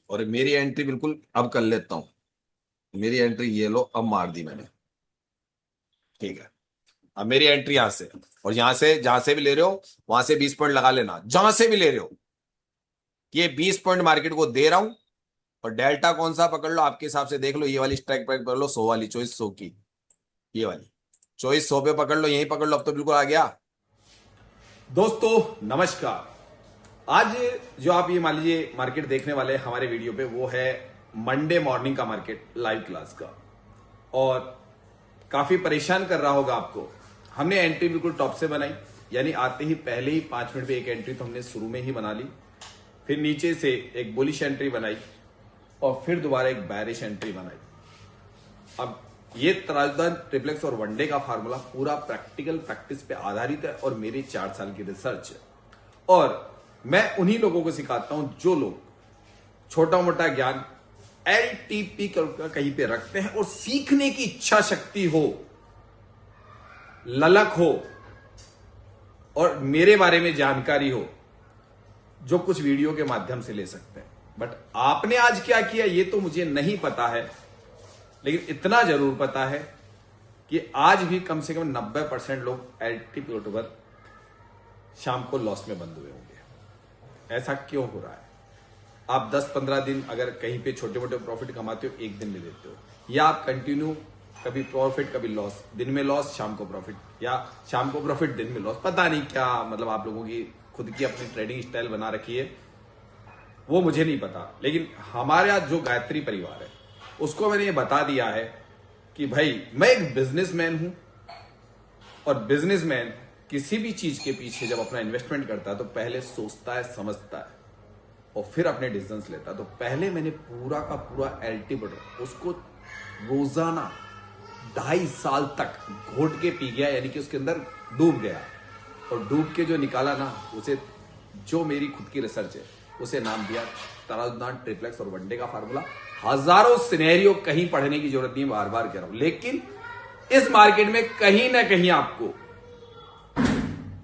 और मेरी एंट्री बिल्कुल अब कर लेता हूं। मेरी एंट्री ये लो, अब मार दी मैंने। ठीक है। अब मेरी एंट्री यहां से, और यहां से जहां से भी ले रहे हो वहां से 20 पॉइंट लगा लेना, जहां से भी ले रहे हो। ये 20 पॉइंट मार्केट को दे रहा हूं। और डेल्टा कौन सा पकड़ लो आपके हिसाब से, देख लो। ये वाली स्ट्राइक प्राइस पकड़ लो, 100 वाली, चॉइस 100 की। ये वाली चॉइस 100 पे पकड़ लो, यही पकड़ लो, अब तो बिल्कुल आ गया। दोस्तों नमस्कार। आज जो आप ये मान लीजिए मार्केट देखने वाले हैं हमारे वीडियो पे, वो है मंडे मॉर्निंग का मार्केट लाइव क्लास का। और काफी परेशान कर रहा होगा आपको। हमने एंट्री बिल्कुल टॉप से बनाई, यानी आते ही पहले ही 5 मिनट पे एक एंट्री तो हमने शुरू में ही बना ली। फिर नीचे से एक बुलिश एंट्री बनाई, और फिर दोबारा एक बैरिश एंट्री बनाई। अब ये तराजदार ट्रिप्लेक्स और वनडे का फार्मूला पूरा प्रैक्टिकल प्रैक्टिस पे आधारित है, और मेरी 4 साल की रिसर्च है। और मैं उन्हीं लोगों को सिखाता हूं जो लोग छोटा मोटा ज्ञान एलटीपी का कहीं पे रखते हैं, और सीखने की इच्छा शक्ति हो, ललक हो, और मेरे बारे में जानकारी हो, जो कुछ वीडियो के माध्यम से ले सकते हैं। बट आपने आज क्या किया ये तो मुझे नहीं पता है, लेकिन इतना जरूर पता है कि आज भी कम से कम 90% लोग एलटीपी पर शाम को लॉस में बंद हुए होंगे। ऐसा क्यों हो रहा है? आप 10-15 दिन अगर कहीं पे छोटे मोटे प्रॉफिट कमाते हो, एक दिन में लेते हो, या आप कंटिन्यू कभी प्रॉफिट कभी लॉस, दिन में लॉस शाम को प्रॉफिट, या शाम को प्रॉफिट दिन में लॉस, पता नहीं क्या मतलब आप लोगों की खुद की अपनी ट्रेडिंग स्टाइल बना रखी है, वो मुझे नहीं पता। लेकिन हमारे जो गायत्री परिवार है उसको मैंने ये बता दिया है कि भाई मैं एक बिजनेसमैन हूं, और बिजनेसमैन किसी भी चीज के पीछे जब अपना इन्वेस्टमेंट करता है तो पहले सोचता है, समझता है, और फिर अपने डिसीजंस लेता है। तो पहले मैंने पूरा का पूरा एलटी बटर उसको रोजाना 2.5 साल तक घोट के पी गया, यानी कि उसके अंदर डूब गया। और डूब के जो निकाला ना, उसे जो मेरी खुद की रिसर्च है उसे नाम दिया तराजदान ट्रिप्लेक्स और वनडे का फार्मूला। हजारों सिनेरियो कहीं पढ़ने की जरूरत नहीं, बार बार कह रहा हूं। लेकिन इस मार्केट में कहीं ना कहीं आपको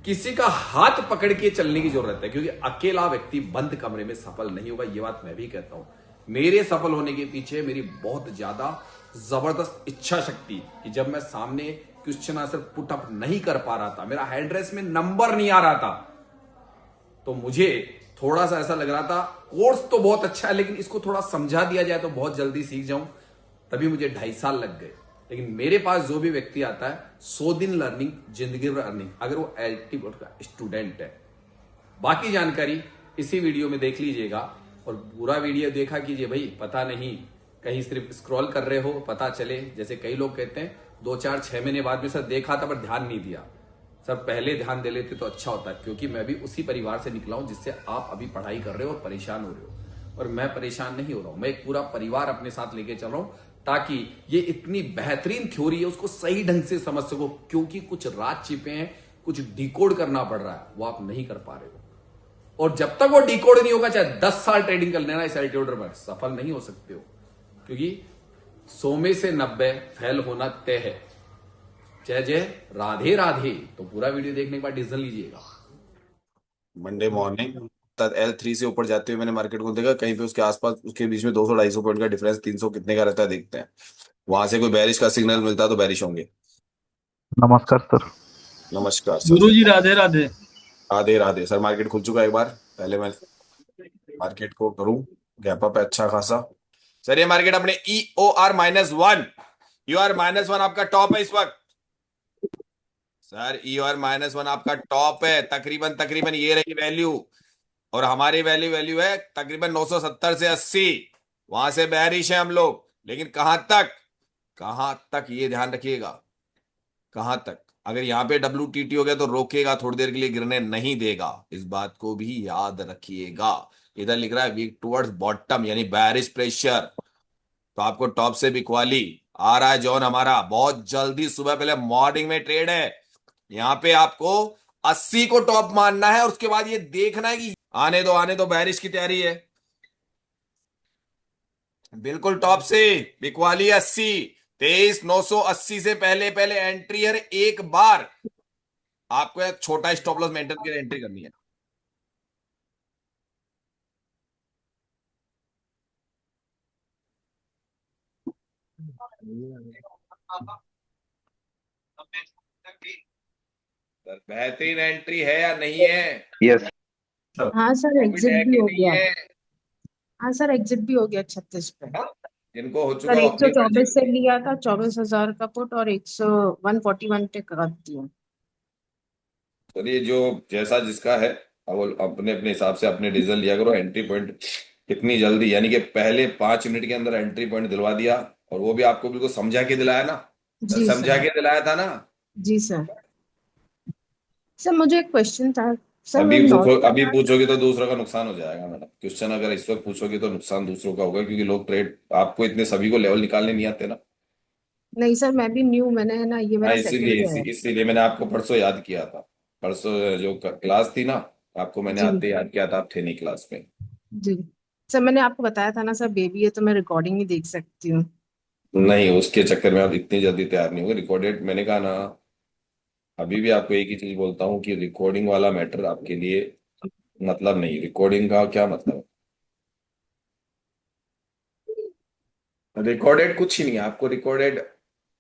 किसी का हाथ पकड़ के चलने की जरूरत है, क्योंकि अकेला व्यक्ति बंद कमरे में सफल नहीं होगा। ये बात मैं भी कहता हूं। मेरे सफल होने के पीछे मेरी बहुत ज्यादा जबरदस्त इच्छा शक्ति, कि जब मैं सामने क्वेश्चन आंसर पुट अप नहीं कर पा रहा था, मेरा हैंड रेस में नंबर नहीं आ रहा था, तो मुझे थोड़ा सा ऐसा लग रहा था कोर्स तो बहुत अच्छा है, लेकिन इसको थोड़ा समझा दिया जाए तो बहुत जल्दी सीख जाऊं। तभी मुझे 2.5 साल लग गए। लेकिन मेरे पास जो भी व्यक्ति आता है, 100 दिन लर्निंग जिंदगी भर अर्निंग, अगर वो एलटी बोर्ड का स्टूडेंट है। बाकी जानकारी इसी वीडियो में देख लीजिएगा, और पूरा वीडियो देखा कीजिए भाई। पता नहीं कहीं सिर्फ स्क्रॉल कर रहे हो, पता चले जैसे कई लोग कहते हैं 2-4-6 महीने बाद में सर देखा था पर ध्यान नहीं दिया। सर पहले ध्यान दे लेते तो अच्छा होता है, क्योंकि मैं भी उसी परिवार से निकला हूं जिससे आप अभी पढ़ाई कर रहे हो और परेशान हो रहे हो। और मैं परेशान नहीं हो रहा हूं, मैं एक पूरा परिवार अपने साथ लेके चल रहा हूं, ताकि ये इतनी बेहतरीन थ्योरी है उसको सही ढंग से समझ सको। क्योंकि कुछ राज छिपे हैं, कुछ डिकोड करना पड़ रहा है, वो आप नहीं कर पा रहे हो। और जब तक वो डिकोड नहीं होगा, चाहे 10 साल ट्रेडिंग कर लेना इस एल्टीट्यूड पर, सफल नहीं हो सकते हो। क्योंकि 100 में से 90 फेल होना तय है। जय जय राधे राधे। तो पूरा वीडियो देखने के बाद डिसीजन लीजिएगा। मंडे मॉर्निंग L3 से ऊपर जाते हुए मैंने मार्केट को देखा, कहीं पे उसके आसपास उसके बीच में 200-250 पॉइंट का डिफरेंस, 300 कितने का रहता है देखते हैं। वहां से कोई बैरिश का सिग्नल मिलता है तो बैरिश होंगे। नमस्कार सर। नमस्कार सर। गुरु जी राधे राधे। राधे राधे सर। मार्केट खुल चुका है, एक बार पहले मैं मार्केट को करूं गैप अप है अच्छा खासा। सर ये मार्केट अपने EOR-1, EOR-1 आपका टॉप है इस वक्त। सर EOR-1 आपका टॉप है, तकरीबन तकरीबन ये रही वैल्यू। और हमारी वैल्यू वैल्यू है तकरीबन 970 से 80। वहां से बैरिश है हम लोग, लेकिन कहां तक, कहां तक ये ध्यान रखिएगा। कहां तक? अगर यहां पे WTT हो गया तो रोकेगा, थोड़ी देर के लिए गिरने नहीं देगा, इस बात को भी याद रखिएगा। इधर लिख रहा है वीक टुवर्ड्स बॉटम, यानी बैरिश प्रेशर। तो आपको टॉप से बिकवाली आ रहा है जॉन हमारा बहुत जल्दी। सुबह पहले मॉर्निंग में ट्रेड है, यहां पे आपको 80 को टॉप मानना है, और उसके बाद ये देखना है कि आने दो बैरिश की तैयारी है। बिल्कुल टॉप से बिकवाली 80, 23,980 से पहले पहले एंट्री है। एक बार आपको एक छोटा स्टॉप लॉस मेंटेन कर एंट्री करनी है। सर बेहतरीन एंट्री है या नहीं है? Yes sir. हाँ सर, प्रॉफिट एग्जिट है भी कि हो नहीं गया। है? हाँ सर, एग्जिट भी हो गया 36 पे। हाँ? जिनको हो चुका सर वो एक सौ अपनी मर्जी। चौबीस से लिया था, 24,000 का पुट, और 141 पे कर दिया। चलिए, जो जैसा जिसका है, अब वो अपने अपने हिसाब से अपने डिसीजन लिया करो। एंट्री पॉइंट कितनी जल्दी, यानी कि पहले 5 मिनट के अंदर एंट्री पॉइंट दिलवा दिया, और वो भी आपको बिल्कुल समझा के दिलाया ना? जी समझा सर। के दिलाया था ना? जी सर। सर मुझे एक क्वेश्चन था। सर अभी मैं पूछो, नॉर्थ। अभी पूछोगे तो दूसरों का नुकसान हो जाएगा मैडम। क्वेश्चन अगर इस वक्त पूछोगे तो नुकसान दूसरों का होगा, क्योंकि लोग ट्रेड, आपको इतने सभी को लेवल निकालने नहीं आते ना। नहीं सर, मैं भी न्यू, मैंने है ना, ये हाँ, मेरा सेकंड इसीलिए ईयर है। इसीलिए मैंने आपको परसों याद किया था। परसों जो क्लास थी ना, आपको मैंने जी। आते याद किया था, आप थे नहीं क्लास में। जी सर, मैंने आपको बताया था ना सर, बेबी है तो मैं रिकॉर्डिंग ही देख सकती हूँ। नहीं, उसके चक्कर में आप इतनी जल्दी तैयार नहीं होंगे। रिकॉर्डेड मैंने कहा ना, अभी भी आपको एक ही चीज बोलता हूँ कि रिकॉर्डिंग वाला मैटर आपके लिए मतलब नहीं। रिकॉर्डिंग का क्या मतलब है? रिकॉर्डेड कुछ ही नहीं है। आपको रिकॉर्डेड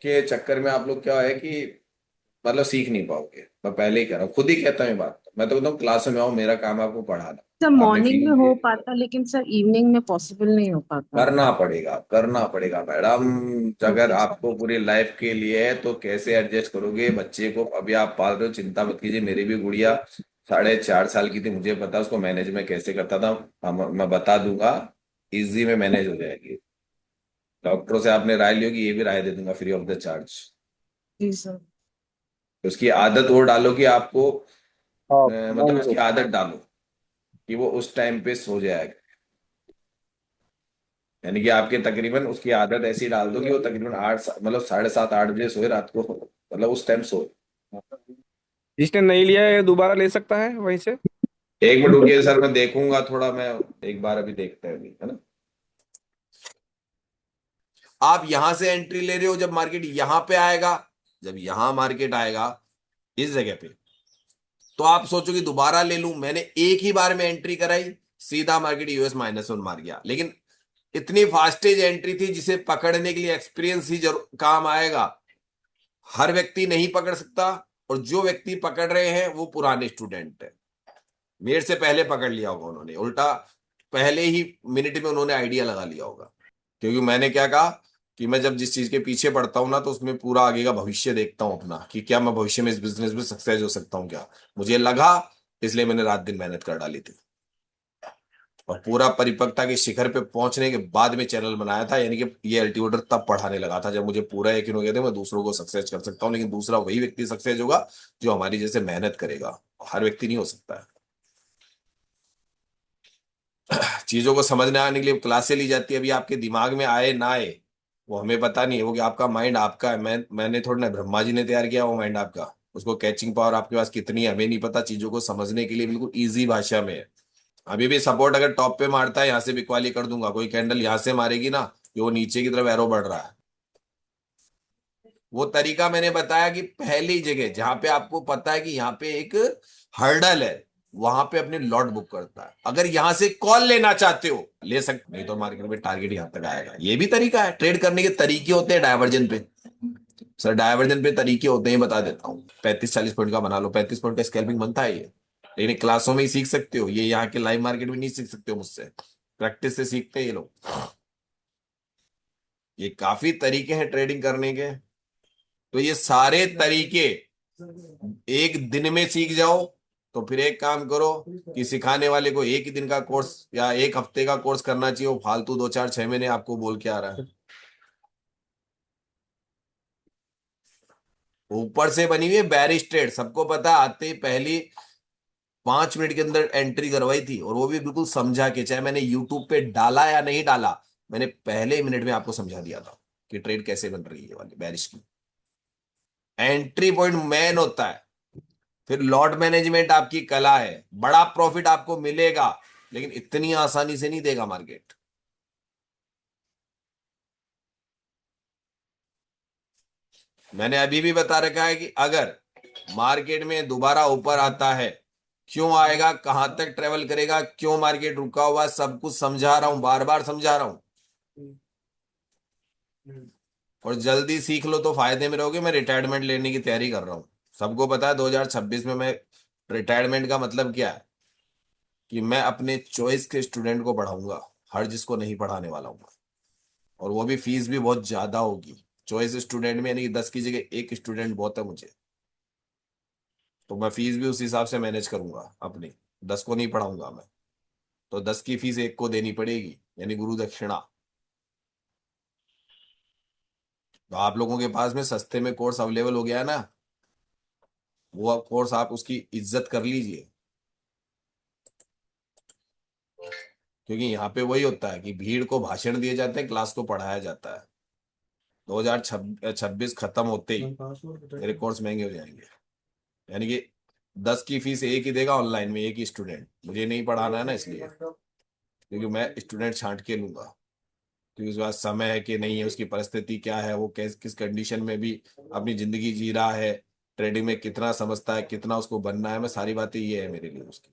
के चक्कर में आप लोग क्या है कि मतलब सीख नहीं पाओगे। मैं पहले ही कह रहा हूँ, खुद ही कहता हूँ ये बात। मैं तो बताऊँ, क्लास में आओ, मेरा काम है आपको पढ़ाना। सर आपने मॉर्निंग में फील हो किया, पाता, लेकिन सर इवनिंग में पॉसिबल नहीं हो पाता। करना पड़ेगा मैडम। अगर ओके सर। आपको पूरी लाइफ के लिए है तो कैसे एडजस्ट करोगे बच्चे को? अभी आप पाल रहे हो, चिंता मत कीजिए। मेरी भी गुड़िया 4.5 साल की थी, मुझे पता उसको मैनेज में कैसे करता था। मैं बता दूंगा, इजी में मैनेज हो जाएगी। डॉक्टरों से आपने राय ली होगी, ये भी राय दे दूंगा फ्री ऑफ द चार्ज। जी सर। उसकी आदत वो डालो कि आपको हाँ मतलब उसकी आदत डालो कि वो उस टाइम पे सो जाएगा। यानी कि आपके तकरीबन उसकी आदत ऐसी डाल दो कि वो तकरीबन मतलब 7:30 8 बजे सोए रात को, मतलब उस टाइम सोए। जिसने नहीं लिया है दोबारा ले सकता है वहीं से। 1 मिनट रुकिए सर, मैं देखूंगा थोड़ा। मैं एक बार अभी देखते हैं, अभी है ना। आप यहां से एंट्री ले रहे हो, जब मार्केट यहां पे आएगा, जब यहां मार्केट आएगा इस जगह पे, तो आप सोचो कि दोबारा ले लूं। मैंने एक ही बार में एंट्री कराई, सीधा मार्केट US-1 मार गया। लेकिन इतनी फास्टेज एंट्री थी जिसे पकड़ने के लिए एक्सपीरियंस ही जरूर काम आएगा। हर व्यक्ति नहीं पकड़ सकता, और जो व्यक्ति पकड़ रहे हैं वो पुराने स्टूडेंट है। मेरे से पहले पकड़ लिया होगा उन्होंने, उल्टा पहले ही मिनट में उन्होंने आइडिया लगा लिया होगा। क्योंकि मैंने क्या कहा कि मैं जब जिस चीज के पीछे पड़ता हूं ना, तो उसमें पूरा आगे का भविष्य देखता हूं अपना, कि क्या मैं भविष्य में इस बिजनेस में सक्सेस हो सकता हूँ क्या। मुझे लगा, इसलिए मैंने रात दिन मेहनत कर डाली थी, और पूरा परिपक्वता के शिखर पे पहुंचने के बाद में चैनल बनाया था। यानी कि ये अल्टीवेटर तब पढ़ाने लगा था जब मुझे पूरा यकीन हो गया था मैं दूसरों को सक्सेस कर सकता हूँ। लेकिन दूसरा वही व्यक्ति सक्सेस होगा जो हमारी जैसे मेहनत करेगा। हर व्यक्ति नहीं हो सकता है। चीजों को समझने आने के लिए क्लासें ली जाती है। अभी आपके दिमाग में आए ना आए वो हमें पता नहीं है, वो कि आपका माइंड आपका है। मैंने थोड़ा ना, ब्रह्मा जी ने तैयार किया वो माइंड आपका। उसको कैचिंग पावर आपके पास कितनी है हमें नहीं पता। चीजों को समझने के लिए बिल्कुल ईजी भाषा में है। अभी भी सपोर्ट अगर टॉप पे मारता है, यहाँ से बिकवाली कर दूंगा। कोई कैंडल यहाँ से मारेगी ना, कि वो नीचे की तरफ एरो बढ़ रहा है। वो तरीका मैंने बताया कि पहली जगह जहां पे आपको पता है कि यहाँ पे एक हर्डल है, वहां पे अपने लॉट बुक करता है। अगर यहां से कॉल लेना चाहते हो ले सकते, नहीं तो मार्केट में टारगेट यहां तक आएगा। ये भी तरीका है। ट्रेड करने के तरीके होते हैं डायवर्जन पे। सर डायवर्जन पे तरीके होते हैं, बता देता हूँ। 35-40 पॉइंट का बना लो, 35 पॉइंट का स्कैल्पिंग बनता है ये। लेकिन क्लासों में ही सीख सकते हो, ये यहाँ के लाइव मार्केट में नहीं सीख सकते हो मुझसे। प्रैक्टिस से सीखते हैं ये लोग। ये काफी तरीके हैं ट्रेडिंग करने के। तो ये सारे तरीके एक दिन में सीख जाओ, तो फिर एक काम करो कि सिखाने वाले को एक ही दिन का कोर्स या एक हफ्ते का कोर्स करना चाहिए। वो फालतू 2 4 6 महीने आपको बोल के आ रहा है। ऊपर से बनी हुई है बेरिश ट्रेड, सबको पता। आते ही पहली 5 मिनट के अंदर एंट्री करवाई थी, और वो भी बिल्कुल समझा के। चाहे मैंने यूट्यूब पे डाला या नहीं डाला, मैंने पहले मिनट में आपको समझा दिया था कि ट्रेड कैसे बन रही है वाली बेरिश की। एंट्री पॉइंट मैन होता है, फिर लॉट मैनेजमेंट आपकी कला है। बड़ा प्रॉफिट आपको मिलेगा, लेकिन इतनी आसानी से नहीं देगा मार्केट। मैंने अभी भी बता रखा है कि अगर मार्केट में दोबारा ऊपर आता है, क्यों आएगा, कहां तक ट्रेवल करेगा, क्यों मार्केट रुका हुआ है, सब कुछ समझा रहा हूं, बार बार समझा रहा हूं। और जल्दी सीख लो तो फायदे में रहोगे। मैं रिटायरमेंट लेने की तैयारी कर रहा हूँ। सबको पता है 2026 में मैं रिटायरमेंट का मतलब क्या है, कि मैं अपने चॉइस के स्टूडेंट को पढ़ाऊंगा, हर जिसको नहीं पढ़ाने वाला हूँ। और वो भी फीस भी बहुत ज्यादा होगी। चॉइस स्टूडेंट में यानी कि 10 की जगह एक स्टूडेंट बहुत है मुझे, तो मैं फीस भी उस हिसाब से मैनेज करूंगा अपनी। 10 को नहीं पढ़ाऊंगा मैं, तो 10 की फीस एक को देनी पड़ेगी, यानी गुरु दक्षिणा। तो आप लोगों के पास में सस्ते में कोर्स अवेलेबल हो गया है ना, वो कोर्स आप उसकी इज्जत कर लीजिए। क्योंकि यहाँ पे वही होता है कि भीड़ को भाषण दिए जाते हैं, क्लास को पढ़ाया जाता है। 2026 खत्म होते ही मेरे कोर्स महंगे हो जाएंगे। यानी कि 10 की फीस एक ही देगा ऑनलाइन में, एक ही स्टूडेंट। मुझे नहीं पढ़ाना है ना, इसलिए, क्योंकि मैं स्टूडेंट छांट के लूंगा। क्योंकि उसके पास समय है कि नहीं है, उसकी परिस्थिति क्या है, वो किस कंडीशन में भी अपनी जिंदगी जी रहा है, ट्रेडिंग में कितना समझता है, कितना उसको बनना है, मैं सारी बातें ये है मेरे लिए उसकी।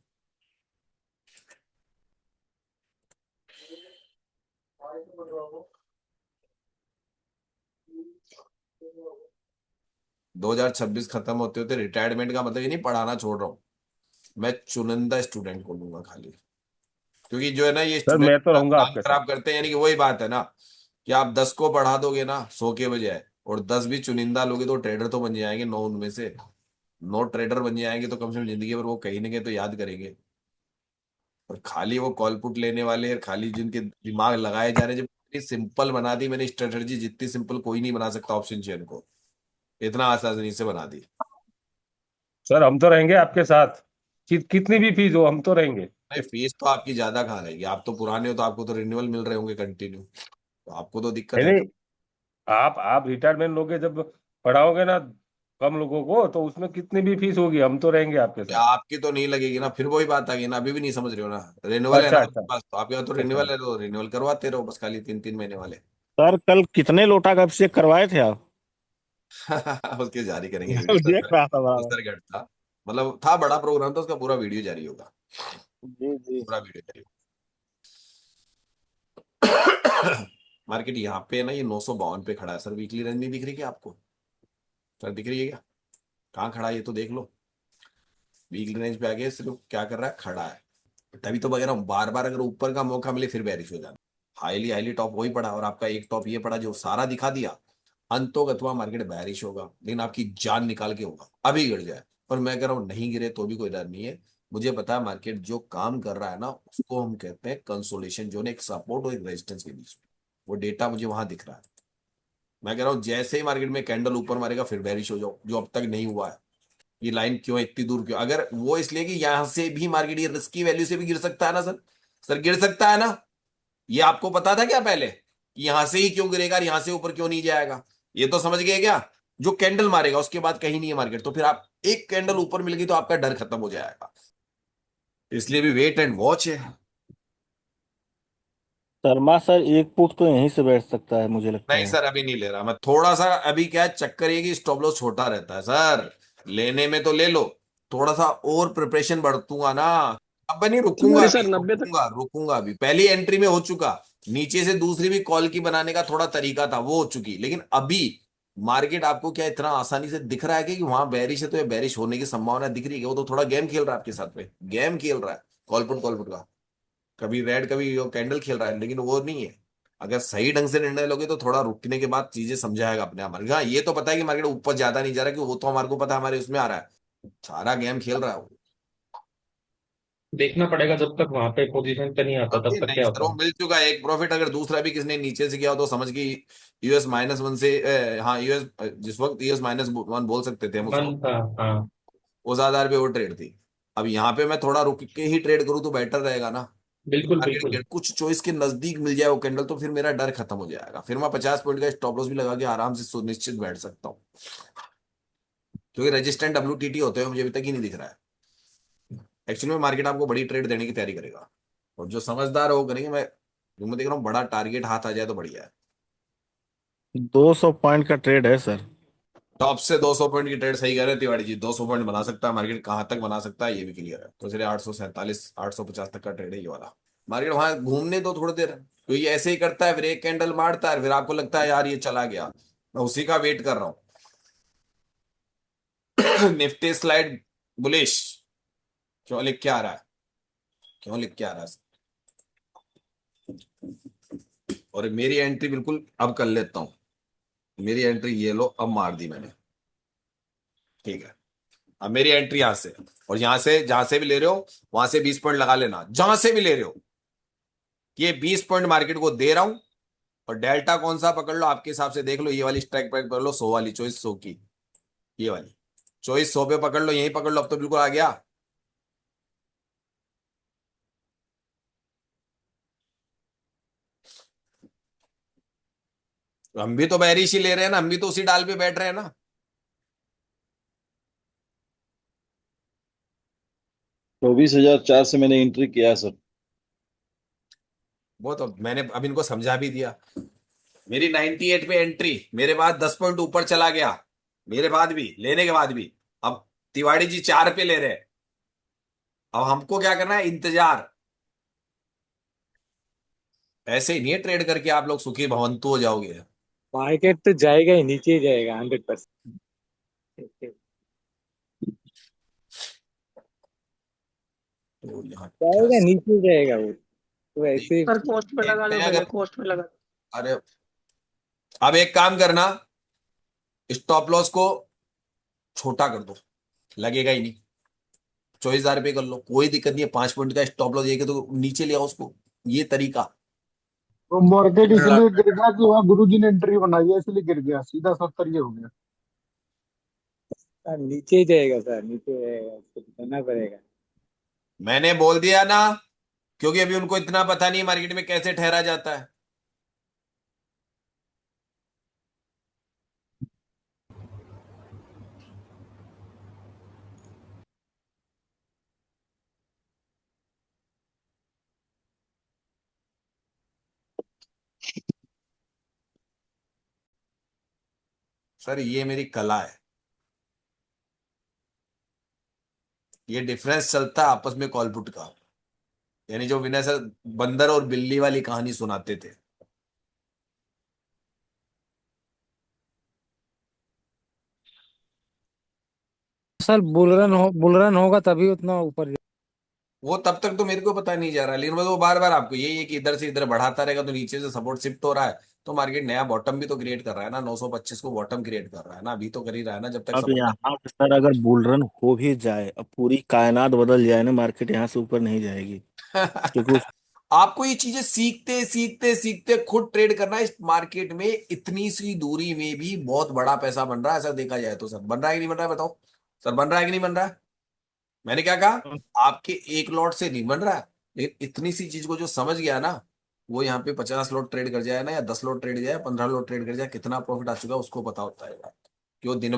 2026 खत्म होते होते रिटायरमेंट का मतलब ये नहीं पढ़ाना छोड़ रहा हूँ, मैं चुनिंदा स्टूडेंट को लूंगा खाली। क्योंकि जो है ना, ये सर स्टूडेंट मैं तो रहूंगा काम आपके साथ। खराब करते हैं। यानी कि वही बात है ना, कि आप 10 को पढ़ा दोगे ना 100 के बजाय, और 10 भी चुनिंदा लोगे, तो ट्रेडर तो बन जाएंगे 9 उनमें से। 9 ट्रेडर बन जाएंगे तो कम से कम जिंदगी भर वो कहीं ना कहीं तो याद करेंगे। और खाली वो कॉल पुट लेने वाले, और खाली जिनके दिमाग लगाए जा रहे हैं, जब इतनी सिंपल बना दी मैंने स्ट्रेटजी, जितनी सिंपल कोई नहीं बना सकता ऑप्शन चेन को, इतना आसानी से बना दी। सर हम तो रहेंगे आपके साथ, कितनी भी फीस हो हम तो रहेंगे। नहीं, फीस तो आपकी ज्यादा कहाँ रहेगी, आप तो पुराने हो, तो आपको तो रिन्यूअल मिल रहे होंगे कंटिन्यू, तो आपको तो दिक्कत नहीं है नहीं, ना। आप रिटायरमेंट लोगे जब, पढ़ाओगे ना कम लोगों को, तो उसमें कितनी भी फीस होगी हम तो रहेंगे आपके या साथ। आपकी तो नहीं लगेगी ना, फिर वही बात आ गई ना, अभी भी नहीं समझ रहे हो ना। रिन्यूअल है ना अच्छा आपके अच्छा पास, तो आपके पास तो अच्छा। रिन्यूअल है, तो रिन्यूअल करवाते रहो बस, खाली 3-3 महीने वाले। सर कल कितने लोटा का अभिषेक करवाए थे आप? उसके जारी करेंगे वीडियो देख सर। रहा था बराबर। सर गट था, मतलब था बड़ा प्रोग्राम, था उसका पूरा वीडियो जारी होगा। जी जी। पूरा वीडियो जारी होगा। मार्केट यहाँ पे है ना, ये 952 पे खड़ा है सर। वीकली रेंज नहीं दिख रही क्या आपको? सर दिख रही है क्या? कहाँ खड़ा है ये तो देख लो। वीकली रेंज पे आगे सिर्फ क्या कर रहा है, खड़ा है। तभी तो वगैरह बार बार अगर ऊपर का मौका मिले फिर बेरिश हो जाना। हाईली हाईली टॉप वही पड़ा, और आपका एक टॉप ये पड़ा जो सारा दिखा दिया। अंतोगत्वा मार्केट बेरिश होगा, लेकिन आपकी जान निकाल के होगा, अभी गिर जाए। पर मैं कह रहा हूँ नहीं गिरे तो भी कोई डर नहीं है। मुझे पता है मार्केट जो काम कर रहा है ना, उसको हम कहते हैं कंसोलिडेशन जोन, एक सपोर्ट और एक रेजिस्टेंस के बीच में। वो डेटा मुझे वहां दिख रहा है। मैं कह रहा हूँ जैसे ही मार्केट में कैंडल ऊपर मारेगा फिर बेरिश हो जाओ, जो अब तक नहीं हुआ है। ये लाइन क्यों है इतनी दूर, क्यों? अगर वो इसलिए कि यहां से भी मार्केट ये रिस्की वैल्यू से भी गिर सकता है ना सर। सर गिर सकता है ना। ये आपको पता था क्या पहले, कि यहां से ही क्यों गिरेगा और यहां से ऊपर क्यों नहीं जाएगा? ये तो समझ गए क्या? जो कैंडल मारेगा उसके बाद कहीं नहीं है मार्केट, तो फिर आप एक कैंडल ऊपर मिल गई तो आपका डर खत्म हो जाएगा। इसलिए भी वेट एंड वॉच है। शर्मा सर एक फुट तो यहीं से बैठ सकता है मुझे लगता नहीं है। सर, अभी नहीं ले रहा मैं, थोड़ा सा अभी क्या है, चक्कर ये कि स्टॉप लॉस छोटा रहता है सर। लेने में तो ले लो, थोड़ा सा और प्रिपरेशन बढ़तूंगा ना। अब मैं नहीं रुकूंगा, नहीं अभी सर 90 तक। रुकूंगा अभी। पहली एंट्री में हो चुका, नीचे से दूसरी भी कॉल की बनाने का थोड़ा तरीका था, वो हो चुकी। लेकिन अभी मार्केट आपको क्या इतना आसानी से दिख रहा है कि वहां बेरिश है तो ये बेरिश होने की संभावना दिख रही है? वो तो थोड़ा गेम खेल रहा है आपके साथ में, गेम खेल रहा है कॉल पुट का। कभी रेड कभी कैंडल खेल रहा है, लेकिन वो नहीं है। अगर सही ढंग से निर्णय लोगे तो थोड़ा रुकने के बाद चीजें समझाएगा अपने आप। हाँ, ये तो पता है कि मार्केट ऊपर ज्यादा नहीं जा रहा, कि वो तो हमारे को पता है, हमारे उसमें आ रहा है। सारा गेम खेल रहा है वो। देखना पड़ेगा, जब तक वहां पे पोजीशन पे नहीं आता तब अभी तक नहीं क्या सर, होता वो है। मिल चुका है एक प्रॉफिट। अगर दूसरा भी किसने नीचे से किया हो तो समझ के यूएस -1 से हाँ यूएस, जिस वक्त यूएस -1 बोल सकते थे हम उस मन वक्त, था। हाँ उस आधार पे वो ट्रेड थी। अब यहाँ पे मैं थोड़ा रुक के ही ट्रेड करूँ तो बेटर रहेगा ना। बिल्कुल बिल्कुल। मार्केट कुछ चॉइस के नजदीक मिल जाए वो कैंडल, तो फिर मेरा डर खत्म हो जाएगा। फिर मैं 50 पॉइंट का स्टॉप लॉस भी लगा के आराम से सुनिश्चित बैठ सकता हूँ। क्योंकि रेजिस्टेंट डब्ल्यूटीटी होते हुए मुझे अभी तक ही नहीं दिख रहा है। एक्चुअली में मार्केट आपको बड़ी ट्रेड देने की तैयारी करेगा, और जो समझदार है वो करेंगे। मैं देख रहा हूँ बड़ा टारगेट हाथ आ जाए तो बढ़िया है। 200 पॉइंट का ट्रेड है सर। टॉप से 200 पॉइंट की ट्रेड, सही कह रहे हैं तिवारी जी, 200 पॉइंट बना सकता है मार्केट। कहां तक बना सकता है ये भी क्लियर है। तो चलिए 847 850 तक का ट्रेड है ये वाला। मार्केट वहां घूमने दो थोड़ी देर, क्योंकि ऐसे ही करता है, फिर एक कैंडल मारता है, फिर आपको लगता है यार ये चला गया। मैं उसी का वेट कर रहा हूं। निफ्टी स्लाइड बुलिश क्यों लिख के आ रहा है, क्यों लिख के आ रहा है? और मेरी एंट्री बिल्कुल अब कर लेता हूं। मेरी एंट्री ये लो, अब मार दी मैंने, ठीक है। अब मेरी एंट्री यहां से, और यहां से जहां से भी ले रहे हो वहां से 20 पॉइंट लगा लेना, जहां से भी ले रहे हो। ये 20 पॉइंट मार्केट को दे रहा हूं, और डेल्टा कौन सा पकड़ लो आपके हिसाब से देख लो। ये वाली स्ट्राइक प्राइस पकड़ लो, 100 वाली, 2400 की, ये वाली 2400 पे पकड़ लो, यही पकड़ लो। अब तो बिल्कुल आ गया। तो हम भी तो बैरिश ही ले रहे हैं ना, हम भी तो उसी डाल पे बैठ रहे हैं ना। 24,004 से मैंने एंट्री किया सर। वो तो मैंने अब इनको समझा भी दिया। मेरी 98 पे एंट्री, मेरे बाद 10 पॉइंट ऊपर चला गया, मेरे बाद भी, लेने के बाद भी। अब तिवाड़ी जी 4 पे ले रहे हैं। अब हमको क्या करना है? इंतजार। ऐसे ही नहीं है ट्रेड करके आप लोग सुखी भवंतु हो जाओगे। मार्केट तो जाएगा ही, नीचे ही जाएगा 100%। तो यहाँ जाएगा, नीचे ही जाएगा वो तो ऐसे। पर पोस्ट पे लगा दो, अगर, पोस्ट पे लगा दो। अरे अब एक काम करना, स्टॉप लॉस को छोटा कर दो, लगेगा ही नहीं। 24,000 रुपये कर लो, कोई दिक्कत नहीं है। 5 पॉइंट का स्टॉप लॉस ये तो नीचे ले आओ उसको, ये तरीका। तो मार्केट इसलिए गिर गया कि वहाँ गुरुजी ने एंट्री बनाई है, इसलिए गिर गया सीधा 70 ये हो गया। नीचे ही जाएगा सर, नीचे जाएगा, उसको करना पड़ेगा। मैंने बोल दिया ना, क्योंकि अभी उनको इतना पता नहीं मार्केट में कैसे ठहरा जाता है। सर ये मेरी कला है। ये डिफरेंस चलता है आपस में कॉल पुट का, यानी जो विनय सर बंदर और बिल्ली वाली कहानी सुनाते थे। सर बुल रन होगा तभी उतना ऊपर। वो तब तक तो मेरे को पता नहीं जा रहा, लेकिन वो बार बार आपको यही है कि इधर से इधर बढ़ाता रहेगा तो नीचे से सपोर्ट शिफ्ट हो रहा है, तो मार्केट नया बॉटम भी तो क्रिएट कर रहा है ना। 925 को बॉटम क्रिएट कर रहा है ना, अभी तो कर ही रहा है ना, जब तक अब सपोर्ट। यहाँ से सर अगर बुल रन हो भी जाए, अब पूरी कायनात बदल जाए ना, मार्केट यहाँ से ऊपर नहीं जाएगी, क्योंकि आपको ये चीजें सीखते सीखते सीखते खुद ट्रेड करना है। इस मार्केट में इतनी सी दूरी में भी बहुत बड़ा पैसा बन रहा है, ऐसा देखा जाए तो। सर बन रहा है कि नहीं बन रहा है बताओ? सर बन रहा है कि नहीं बन रहा है? मैंने क्या कहा? आपके एक लॉट से नहीं बन रहा है, लेकिन इतनी सी चीज को जो समझ गया ना, वो यहाँ पे 50 लॉट ट्रेड कर जाए ना, या 10 लॉट ट्रेड जाए, 15 लॉट ट्रेड कर जाए, कितना प्रॉफिट आ चुका है उसको पता होता है बात। क्यों दिन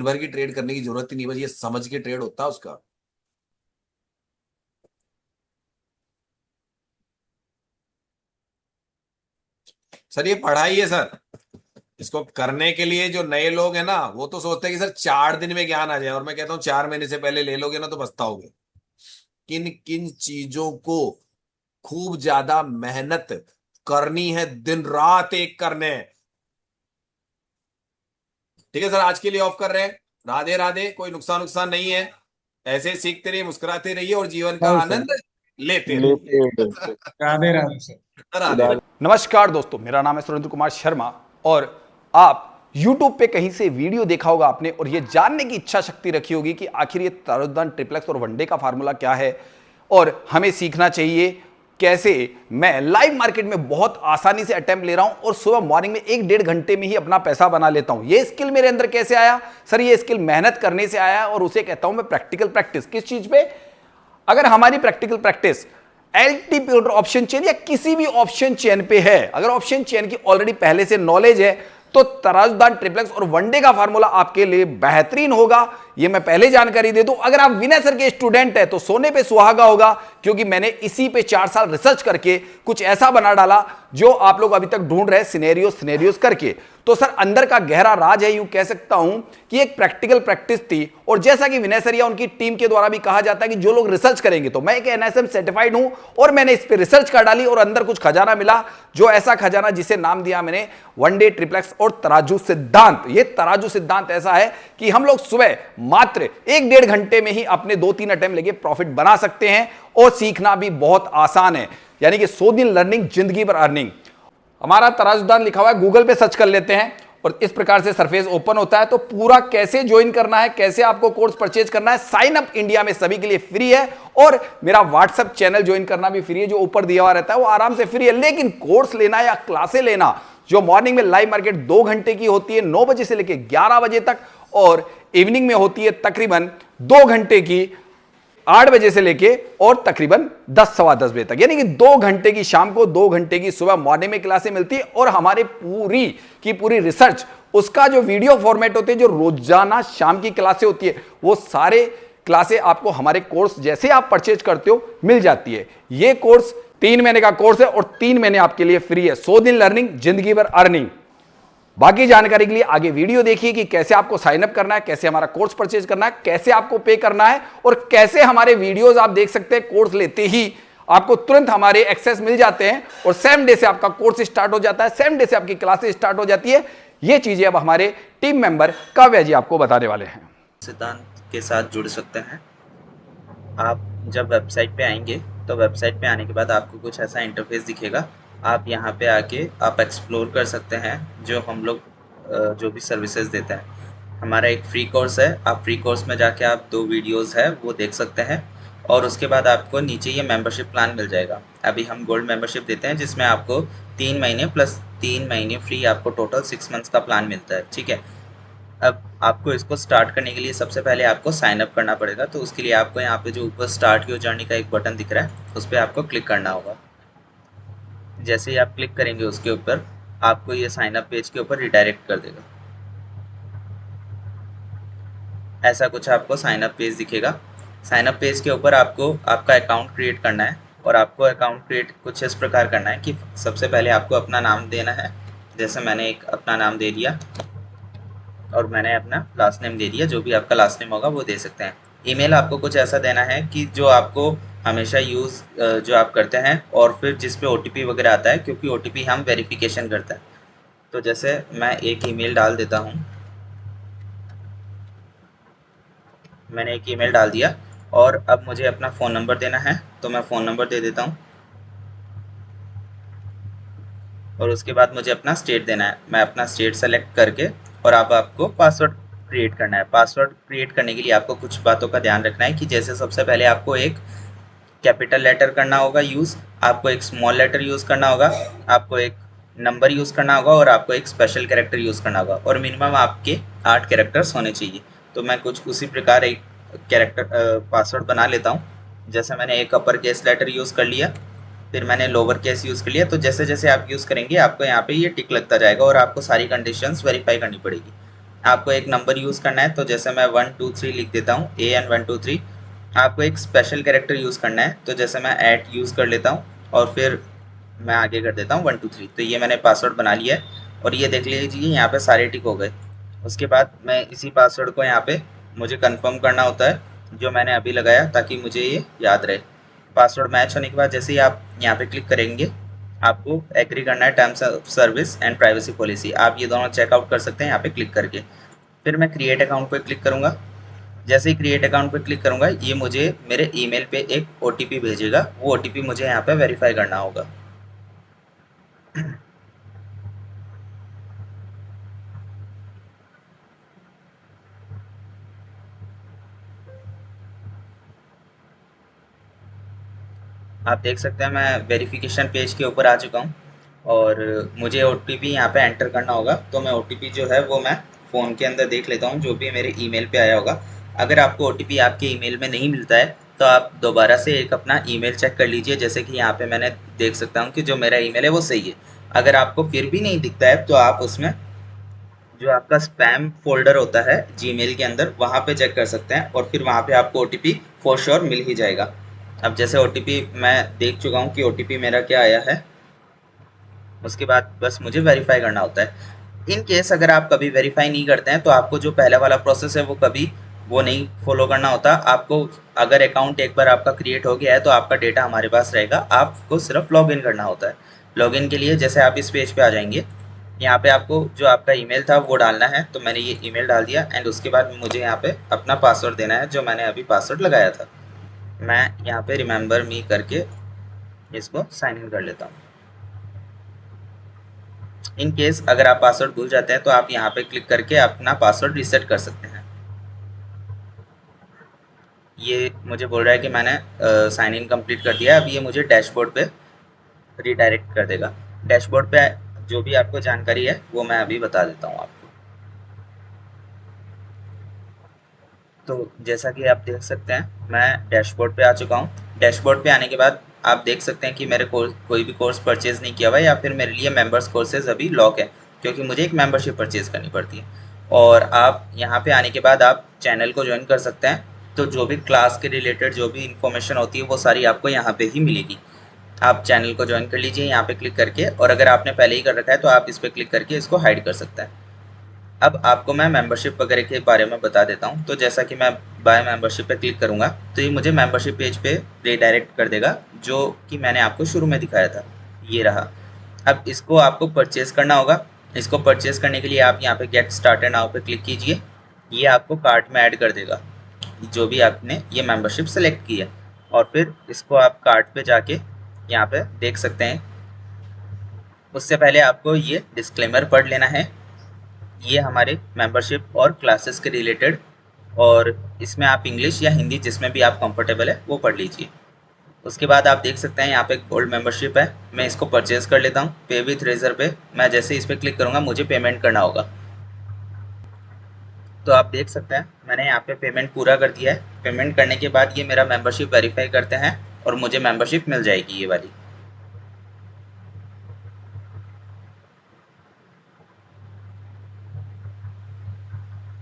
भर की ट्रेड करने की जरूरत ही नहीं, बस ये समझ के ट्रेड होता है उसका। सर ये पढ़ाई है सर, इसको करने के लिए जो नए लोग हैं ना, वो तो सोचते हैं कि सर 4 दिन में ज्ञान आ जाए, और मैं कहता हूँ 4 महीने से पहले ले लोगे ना तो पछताओगे। किन किन चीजों को खूब ज्यादा मेहनत करनी है, दिन रात एक करने हैं। ठीक है सर, आज के लिए ऑफ कर रहे हैं। राधे राधे, कोई नुकसान नहीं है। ऐसे सीखते रहिए, मुस्कुराते रहिए, और जीवन का आनंद लेते रहिए। राधे राधे सर। राधे। नमस्कार दोस्तों, मेरा नाम है सुरेंद्र कुमार शर्मा, और आप YouTube पे कहीं से वीडियो देखा होगा आपने, और ये जानने की इच्छा शक्ति रखी होगी कि आखिर ये तारुदान ट्रिप्लेक्स और वनडे का फार्मूला क्या है, और हमें सीखना चाहिए कैसे मैं लाइव मार्केट में बहुत आसानी से अटेम्प्ट ले रहा हूं और सुबह मॉर्निंग में 1-1.5 घंटे में ही अपना पैसा बना लेता हूं। ये स्किल मेरे अंदर कैसे आया? सर ये स्किल मेहनत करने से आया, और उसे कहता हूं मैं प्रैक्टिकल प्रैक्टिस। किस चीज पे? अगर हमारी practical practice LTP option chain या किसी भी ऑप्शन चेन पे है, अगर ऑप्शन चेन की ऑलरेडी पहले से नॉलेज है, तो तराजदान ट्रिप्लेक्स और वनडे का फार्मूला आपके लिए बेहतरीन होगा। ये मैं पहले जानकारी दे दूं। अगर आप विनय सर के स्टूडेंट हैं तो सोने पे सुहागा होगा, क्योंकि मैंने इसी पे 4 साल रिसर्च करके कुछ ऐसा बना डाला जो आप लोग अभी तक ढूंढ रहे सिनेरियोस करके। तो सर अंदर का गहरा राज है, यूं कह सकता हूं कि एक प्रैक्टिकल प्रैक्टिस थी। और जैसा कि विनय सर या उनकी टीम के द्वारा भी कहा जाता है कि जो लोग रिसर्च करेंगे, तो मैं एक एनएसएम सर्टिफाइड हूं और मैंने इस पे रिसर्च कर डाली और अंदर कुछ खजाना मिला, जो ऐसा खजाना जिसे नाम दिया मैंने वनडे ट्रिप्लेक्स और तराजू सिद्धांत। ये तराजू सिद्धांत ऐसा है कि हम लोग सुबह मात्र 1-1.5 घंटे में ही अपने 2-3 अटेम्प्ट लेके प्रॉफिट बना सकते हैं और सीखना भी बहुत आसान है। यानी कि 100 दिन लर्निंग, जिंदगी भर अर्निंग। हमारा तराजू सिद्धांत लिखा हुआ है, गूगल पे सर्च कर लेते हैं और इस प्रकार से सरफेस ओपन होता है। तो पूरा कैसे ज्वाइन करना है, कैसे आपको कोर्स परचेज करना है, साइन अप इंडिया में सभी के लिए फ्री है और मेरा व्हाट्सएप चैनल ज्वाइन करना भी फ्री है, जो ऊपर दिया हुआ रहता है वो आराम से फ्री है। लेकिन कोर्स लेना या क्लासे लेना, जो मॉर्निंग में लाइव मार्केट 2 घंटे की होती है 9 बजे से लेकर 11 बजे तक, और इवनिंग में होती है तकरीबन 2 घंटे की 8 बजे से लेके और तकरीबन 10-10:15 बजे तक, यानी कि 2 घंटे की शाम को, 2 घंटे की सुबह मॉर्निंग में क्लासें मिलती है। और हमारे पूरी की पूरी रिसर्च, उसका जो वीडियो फॉर्मेट होते हैं, जो रोजाना शाम की क्लासें होती है, वो सारे क्लासें आपको हमारे कोर्स जैसे आप परचेज करते हो मिल जाती है। ये कोर्स 3 महीने का कोर्स है और 3 महीने आपके लिए फ्री है। 100 दिन लर्निंग, जिंदगी भर अर्निंग। बाकी जानकारी के लिए आगे वीडियो देखिए कि कैसे आपको साइन अप करना है, कैसे हमारा कोर्स परचेज करना है, कैसे आपको पे करना है और कैसे हमारे वीडियोस आप देख सकते हैं। कोर्स लेते ही आपको तुरंत हमारे एक्सेस मिल जाते हैं और सेम डे से आपका कोर्स स्टार्ट हो जाता है, सेम डे से आपकी क्लासेस स्टार्ट हो जाती है। ये चीजें अब हमारे टीम मेंबर काव्या जी आपको बताने वाले हैं। सिद्धांत के साथ जुड़ सकते हैं। आप जब वेबसाइट पे आएंगे तो वेबसाइट पे आने के बाद आपको कुछ ऐसा इंटरफेस दिखेगा। आप यहाँ पे आके आप एक्सप्लोर कर सकते हैं जो हम लोग जो भी सर्विसेज देते हैं। हमारा एक फ्री कोर्स है, आप फ्री कोर्स में जाके आप 2 वीडियोस है वो देख सकते हैं और उसके बाद आपको नीचे ये मेंबरशिप प्लान मिल जाएगा। अभी हम गोल्ड मेंबरशिप देते हैं जिसमें आपको 3 महीने प्लस 3 महीने फ्री, आपको टोटल 6 मंथ्स का प्लान मिलता है। ठीक है, अब आपको इसको स्टार्ट करने के लिए सबसे पहले आपको साइन अप करना पड़ेगा। तो उसके लिए आपको यहाँ पे जो ऊपर स्टार्ट योर जर्नी का एक बटन दिख रहा है, उस पर आपको क्लिक करना होगा। जैसे ही आप क्लिक करेंगे उसके ऊपर, आपको ये साइन अप पेज के ऊपर रिडायरेक्ट कर देगा। ऐसा कुछ आपको साइन अप पेज दिखेगा। साइन अप पेज के ऊपर आपको आपका अकाउंट क्रिएट करना है और आपको अकाउंट क्रिएट कुछ इस प्रकार करना है कि सबसे पहले आपको अपना नाम देना है। जैसे मैंने एक अपना नाम दे दिया और मैंने अपना लास्ट नेम दे दिया, जो भी आपका लास्ट नेम होगा वो दे सकते हैं। ईमेल आपको कुछ ऐसा देना है कि जो आपको हमेशा यूज़ जो आप करते हैं, और फिर जिस पे OTP वगैरह आता है, क्योंकि OTP हम वेरिफिकेशन करते हैं। तो जैसे मैं एक ईमेल डाल देता हूँ, मैंने एक ईमेल डाल दिया और अब मुझे अपना फ़ोन नंबर देना है, तो मैं फ़ोन नंबर दे देता हूँ और उसके बाद मुझे अपना स्टेट देना है। मैं अपना स्टेट सेलेक्ट करके और अब आपको पासवर्ड क्रिएट करना है। पासवर्ड क्रिएट करने के लिए आपको कुछ बातों का ध्यान रखना है कि जैसे सबसे पहले आपको एक कैपिटल लेटर करना होगा यूज़, आपको एक स्मॉल लेटर यूज़ करना होगा, आपको एक नंबर यूज़ करना होगा और आपको एक स्पेशल कैरेक्टर यूज़ करना होगा और मिनिमम आपके 8 कैरेक्टर्स होने चाहिए। तो मैं कुछ उसी प्रकार एक कैरेक्टर पासवर्ड बना लेता हूँ। जैसे मैंने एक अपर केस लेटर यूज़ कर लिया, फिर मैंने लोअर केस यूज़ कर लिया। तो जैसे जैसे आप यूज़ करेंगे आपको यहाँ पे ये टिक लगता जाएगा और आपको सारी कंडीशंस वेरीफाई करनी पड़ेगी। आपको एक नंबर यूज़ करना है, तो जैसे मैं 1 2 3 लिख देता हूँ, AN 1 2 3। आपको एक स्पेशल कैरेक्टर यूज़ करना है, तो जैसे मैं @ यूज़ कर लेता हूँ और फिर मैं आगे कर देता हूँ 1 2 3। तो ये मैंने पासवर्ड बना लिया है और ये देख लीजिए यहाँ पे सारे टिक हो गए। उसके बाद मैं इसी पासवर्ड को यहाँ पे मुझे कंफर्म करना होता है जो मैंने अभी लगाया, ताकि मुझे ये याद रहे। पासवर्ड मैच होने के बाद जैसे ही आप यहाँ पे क्लिक करेंगे, आपको एग्री करना है terms of service and privacy policy. आप ये दोनों चेकआउट कर सकते हैं यहाँ पे क्लिक करके। फिर मैं क्रिएट अकाउंट पे क्लिक करूँगा। जैसे ही क्रिएट अकाउंट पे क्लिक करूँगा, ये मुझे मेरे ईमेल पे एक OTP भेजेगा। वो OTP मुझे यहाँ पे वेरीफाई करना होगा। आप देख सकते हैं मैं वेरिफिकेशन पेज के ऊपर आ चुका हूँ और मुझे OTP यहाँ पे एंटर करना होगा। तो मैं OTP जो है वो मैं फ़ोन के अंदर देख लेता हूँ, जो भी मेरे ईमेल पे आया होगा। अगर आपको OTP आपके ईमेल में नहीं मिलता है तो आप दोबारा से एक अपना ईमेल चेक कर लीजिए। जैसे कि यहाँ पे मैंने देख सकता हूँ कि जो मेरा ईमेल है वो सही है। अगर आपको फिर भी नहीं दिखता है तो आप उसमें जो आपका स्पैम फोल्डर होता है जीमेल के अंदर, वहाँ पे चेक कर सकते हैं और फिर वहाँ पे आपको OTP फॉर श्योर मिल ही जाएगा। अब जैसे OTP मैं देख चुका हूँ कि OTP मेरा क्या आया है, उसके बाद बस मुझे वेरीफाई करना होता है। इन केस अगर आप कभी वेरीफाई नहीं करते हैं तो आपको जो पहले वाला प्रोसेस है वो कभी वो नहीं फॉलो करना होता। आपको अगर अकाउंट एक बार आपका क्रिएट हो गया है तो आपका डेटा हमारे पास रहेगा, आपको सिर्फ लॉगिन करना होता है। लॉगिन के लिए जैसे आप इस पेज पे आ जाएंगे, यहाँ पे आपको जो आपका ईमेल था वो डालना है। तो मैंने ये ईमेल डाल दिया एंड उसके बाद मुझे यहाँ पे अपना पासवर्ड देना है, जो मैंने अभी पासवर्ड लगाया था। मैं यहाँ पे रिमेंबर मी करके इसको साइन इन कर लेता हूँ। इन केस अगर आप पासवर्ड भूल जाते हैं तो आप यहाँ पे क्लिक करके अपना पासवर्ड रीसेट कर सकते हैं। ये मुझे बोल रहा है कि मैंने साइन इन कंप्लीट कर दिया है। अब ये मुझे डैशबोर्ड पे रीडायरेक्ट कर देगा। डैशबोर्ड पे जो भी आपको जानकारी है वो मैं अभी बता देता हूँ आपको। तो जैसा कि आप देख सकते हैं मैं डैशबोर्ड पे आ चुका हूँ। डैशबोर्ड पे आने के बाद आप देख सकते हैं कि मेरे कोई भी कोर्स परचेज नहीं किया हुआ है, या फिर मेरे लिए मेंबर्स कोर्सेज अभी लॉक है, क्योंकि मुझे एक मेंबरशिप परचेज करनी पड़ती है। और आप यहाँ पे आने के बाद आप चैनल को ज्वाइन कर सकते हैं। तो जो भी क्लास के रिलेटेड जो भी इंफॉर्मेशन होती है वो सारी आपको यहाँ पे ही मिलेगी। आप चैनल को ज्वाइन कर लीजिए यहाँ पे क्लिक करके, और अगर आपने पहले ही कर रखा है तो आप इस पर क्लिक करके इसको हाइड कर सकते हैं। अब आपको मैं मेंबरशिप वगैरह के बारे में बता देता हूँ। तो जैसा कि मैं बाय मेंबरशिप पे क्लिक करूँगा तो ये मुझे मेंबरशिप पेज पे रीडायरेक्ट कर देगा, जो कि मैंने आपको शुरू में दिखाया था, ये रहा। अब इसको आपको परचेज करना होगा। इसको परचेज करने के लिए आप यहाँ पे गेट स्टार्टेड नाउ पे क्लिक कीजिए। ये आपको कार्ट में ऐड कर देगा जो भी आपने ये मेंबरशिप सेलेक्ट की है, और फिर इसको आप कार्ट पे जाके यहाँ पे देख सकते हैं। उससे पहले आपको ये डिस्क्लेमर पढ़ लेना है, ये हमारे मेंबरशिप और क्लासेस के रिलेटेड, और इसमें आप इंग्लिश या हिंदी जिसमें भी आप कंफर्टेबल है वो पढ़ लीजिए। उसके बाद आप देख सकते हैं यहाँ पे गोल्ड मेंबरशिप है, मैं इसको परचेज कर लेता हूँ। पे विथ रेजर पे मैं जैसे इस पर क्लिक करूँगा मुझे पेमेंट करना होगा। तो आप देख सकते हैं मैंने यहाँ पे पेमेंट पूरा कर दिया है। पेमेंट करने के बाद ये मेरा मेंबरशिप वेरीफाई करते हैं और मुझे मेंबरशिप मिल जाएगी ये वाली।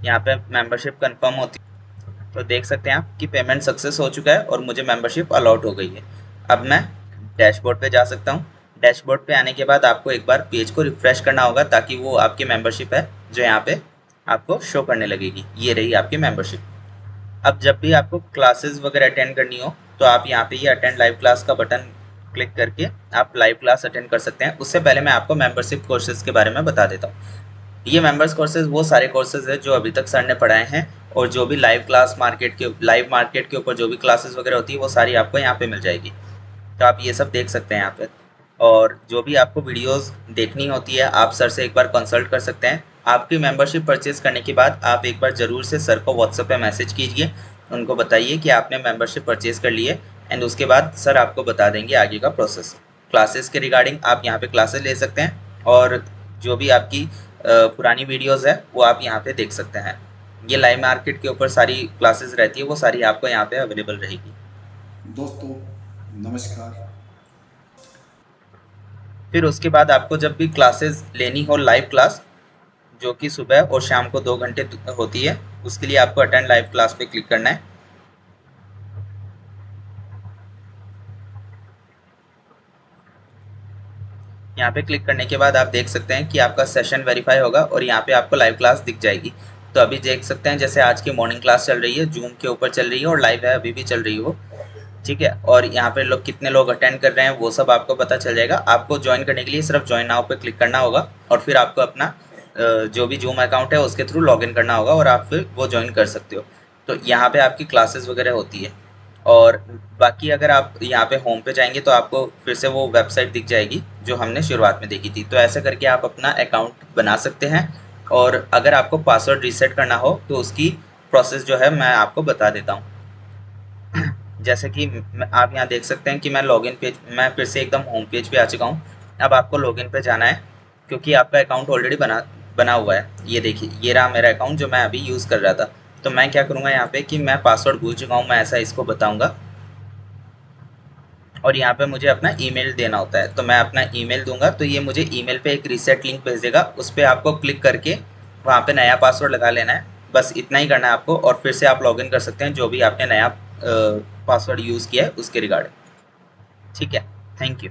यहाँ पे मेंबरशिप कंफर्म होती है तो देख सकते हैं आप कि पेमेंट सक्सेस हो चुका है और मुझे मेंबरशिप अलॉट हो गई है। अब मैं डैशबोर्ड पे जा सकता हूँ। डैशबोर्ड पे आने के बाद आपको एक बार पेज को रिफ्रेश करना होगा ताकि वो आपकी मेंबरशिप है जो यहाँ पे आपको शो करने लगेगी। ये रही आपकी मेंबरशिप। अब जब भी आपको क्लासेस वगैरह अटेंड करनी हो तो आप यहाँ पे ये अटेंड लाइव क्लास का बटन क्लिक करके आप लाइव क्लास अटेंड कर सकते हैं। उससे पहले मैं आपको मेंबरशिप कोर्सेज के बारे में बता देता हूँ। ये मेंबर्स कोर्सेज वो सारे कोर्सेज है जो अभी तक सर ने पढ़ाए हैं, और जो भी लाइव मार्केट के ऊपर जो भी क्लासेस वगैरह होती है वो सारी आपको यहाँ पे मिल जाएगी। तो आप ये सब देख सकते हैं यहाँ पे, और जो भी आपको वीडियोस देखनी होती है आप सर से एक बार कंसल्ट कर सकते हैं। आपकी मेंबरशिप परचेज करने के बाद आप एक बार ज़रूर से सर को व्हाट्सएप पे मैसेज कीजिए, उनको बताइए कि आपने मेंबरशिप परचेज कर ली है, एंड उसके बाद सर आपको बता देंगे आगे का प्रोसेस। क्लासेस के रिगार्डिंग आप यहाँ पे क्लासेस ले सकते हैं, और जो भी आपकी पुरानी वीडियोस है वो आप यहाँ पे देख सकते हैं। ये लाइव मार्केट के ऊपर सारी क्लासेस रहती है, वो सारी आपको यहाँ पे अवेलेबल रहेगी। दोस्तों नमस्कार। फिर उसके बाद आपको जब भी क्लासेस लेनी हो लाइव क्लास, जो कि सुबह और शाम को 2 घंटे होती है, उसके लिए आपको अटेंड लाइव क्लास पे क्लिक करना है। यहाँ पे क्लिक करने के बाद आप देख सकते हैं कि आपका सेशन वेरीफाई होगा और यहाँ पे आपको लाइव क्लास दिख जाएगी। तो अभी देख सकते हैं जैसे आज की मॉर्निंग क्लास चल रही है, जूम के ऊपर चल रही है और लाइव है, अभी भी चल रही है वो, ठीक है। और यहाँ पे लोग कितने लोग अटेंड कर रहे हैं वो सब आपको पता चल जाएगा। आपको ज्वाइन करने के लिए सिर्फ ज्वाइन नाउ पे क्लिक करना होगा, और फिर आपको अपना जो भी जूम अकाउंट है उसके थ्रू लॉगिन करना होगा और आप फिर वो ज्वाइन कर सकते हो। तो यहाँ पे आपकी क्लासेस वगैरह होती है। और बाकी अगर आप यहाँ पे होम पे जाएंगे तो आपको फिर से वो वेबसाइट दिख जाएगी जो हमने शुरुआत में देखी थी। तो ऐसे करके आप अपना अकाउंट बना सकते हैं, और अगर आपको पासवर्ड रीसेट करना हो तो उसकी प्रोसेस जो है मैं आपको बता देता हूँ। जैसे कि आप यहाँ देख सकते हैं कि मैं लॉगिन पेज, मैं फिर से एकदम होम पेज पे आ चुका हूँ। अब आपको लॉगिन पे जाना है क्योंकि आपका अकाउंट ऑलरेडी बना हुआ है। ये देखिए, ये रहा मेरा अकाउंट जो मैं अभी यूज़ कर रहा था। तो मैं क्या करूँगा यहाँ पे कि मैं पासवर्ड भूल चुका हूँ, मैं ऐसा इसको बताऊँगा, और यहाँ पे मुझे अपना ईमेल देना होता है। तो मैं अपना ईमेल दूंगा तो ये मुझे ईमेल पे एक रीसेट लिंक भेज देगा, उस पर आपको क्लिक करके वहाँ पे नया पासवर्ड लगा लेना है। बस इतना ही करना है आपको, और फिर से आप लॉगिन कर सकते हैं जो भी आपने नया पासवर्ड यूज़ किया है उसके रिगार्डिंग। ठीक है, थैंक यू।